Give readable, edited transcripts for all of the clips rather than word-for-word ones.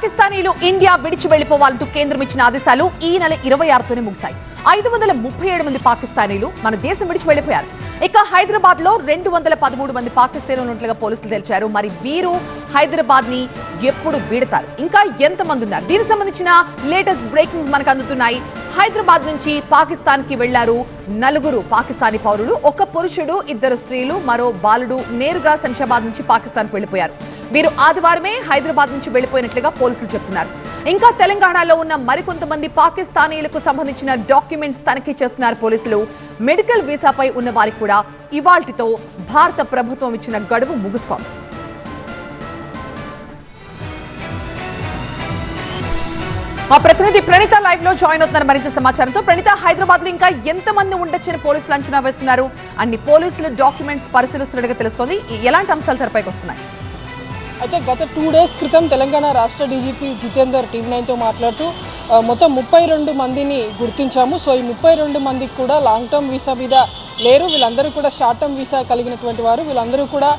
పాకిస్తానీలు India విడిచి వెళ్లిపోవాలంటూ కేంద్రం ఇచ్చిన ఆదేశాలు ఈ నెల 26తోనే ముగిశాయి. 537 మంది పాకిస్తానీలు మన దేశం విడిచి వెళ్లిపోయారు. ఇక హైదరాబాద్ లో 213 మంది పాకిస్తానీలు ఉన్నట్లుగా పోలీసులు తెలిపారు. మరి వీరు హైదరాబాద్ ని ఎప్పుడు వీడతారు, ఇంకా ఎంతమంది ఉన్నారు, దీనికి సంబంధించిన లేటెస్ట్ బ్రేకింగ్స్ మనకు అందుతున్నాయి. హైదరాబాద్ నుంచి పాకిస్తాన్ కి వెళ్లారు 4 పాకిస్తానీ పౌరులు, ఒక పురుషుడు, 2 స్త్రీలు, మరో బాలుడు నేరుగా శంషాబాద్ నుంచి పాకిస్తాన్ కు వెళ్లిపోయారు. వీరు ఆదివారమే హైదరాబాద్ నుంచి వెళ్లిపోయినట్లుగా పోలీసులు చెప్తున్నారు. ఇంకా తెలంగాణలో ఉన్న మరికొంతమంది పాకిస్తానీలకు సంబంధించిన డాక్యుమెంట్స్ తనిఖీ చేస్తున్నారు పోలీసులు. మెడికల్ వీసాపై ఉన్న వారికి కూడా ఇవాల్టితో భారత ప్రభుత్వం ఇచ్చిన గడువు ముగుస్తోంది. మా ప్రతినిధి ప్రణీత లైవ్ లో జాయిన్ అవుతున్నారు మరింత సమాచారంతో. ప్రణీత, హైదరాబాద్ లో ఇంకా ఎంతమంది ఉండొచ్చని పోలీసులు అంచనా వేస్తున్నారు? అన్ని పోలీసులు డాక్యుమెంట్స్ పరిశీలిస్తున్నట్టుగా తెలుస్తోంది. ఎలాంటి అంశాలు తెరపైకి వస్తున్నాయి? అయితే గత 2 డేస్ క్రితం తెలంగాణ రాష్ట్ర డీజీపీ జితేందర్ టీవీ9తో మాట్లాడుతూ మొత్తం 32 మందిని గుర్తించాము. సో ఈ 32 మందికి కూడా లాంగ్ టర్మ్ వీసా మీద లేరు. వీళ్ళందరూ కూడా షార్ట్ టర్మ్ వీసా కలిగినటువంటి వారు. వీళ్ళందరూ కూడా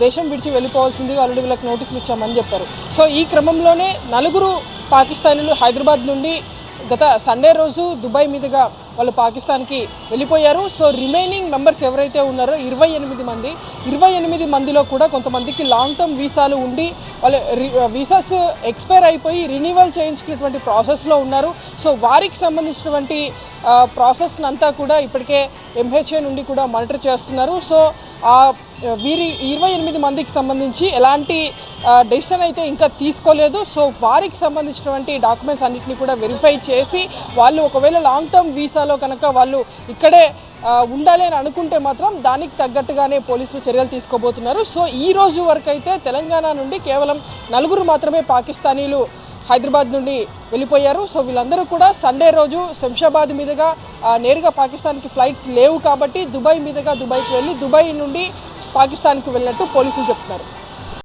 దేశం విడిచి వెళ్ళిపోవాల్సింది, ఆల్రెడీ వీళ్ళకి నోటీసులు ఇచ్చామని చెప్పారు. సో ఈ క్రమంలోనే 4 పాకిస్తానీలు హైదరాబాద్ నుండి గత సండే రోజు దుబాయ్ మీదుగా వాళ్ళు పాకిస్తాన్కి వెళ్ళిపోయారు. సో రిమైనింగ్ మెంబర్స్ ఎవరైతే ఉన్నారో 28 మందిలో కూడా కొంతమందికి లాంగ్ టర్మ్ వీసాలు ఉండి వాళ్ళు వీసాస్ ఎక్స్పైర్ అయిపోయి రినివల్ చేయించుకునేటువంటి ప్రాసెస్లో ఉన్నారు. సో వారికి సంబంధించినటువంటి ప్రాసెస్ అంతా కూడా ఇప్పటికే ఎంహెచ్ఏ నుండి కూడా మానిటర్ చేస్తున్నారు. సో వీరి 28 మందికి సంబంధించి ఎలాంటి డెసిషన్ అయితే ఇంకా తీసుకోలేదు. సో వారికి సంబంధించినటువంటి డాక్యుమెంట్స్ అన్నింటినీ కూడా వెరిఫై చేసి వాళ్ళు ఒకవేళ లాంగ్ టర్మ్ వీసాలో కనుక వాళ్ళు ఇక్కడే ఉండాలి అని అనుకుంటే మాత్రం దానికి తగ్గట్టుగానే పోలీసులు చర్యలు తీసుకోబోతున్నారు. సో ఈ రోజు వరకు అయితే తెలంగాణ నుండి కేవలం 4 మాత్రమే పాకిస్తానీలు హైదరాబాద్ నుండి వెళ్ళిపోయారు. సో వీళ్ళందరూ కూడా సండే రోజు శంషాబాద్ మీదుగా నేరుగా పాకిస్తాన్కి ఫ్లైట్స్ లేవు కాబట్టి దుబాయ్ మీదుగా దుబాయ్కి వెళ్ళి దుబాయ్ నుండి పాకిస్తాన్కి వెళ్ళినట్టు పోలీసులు చెప్తున్నారు.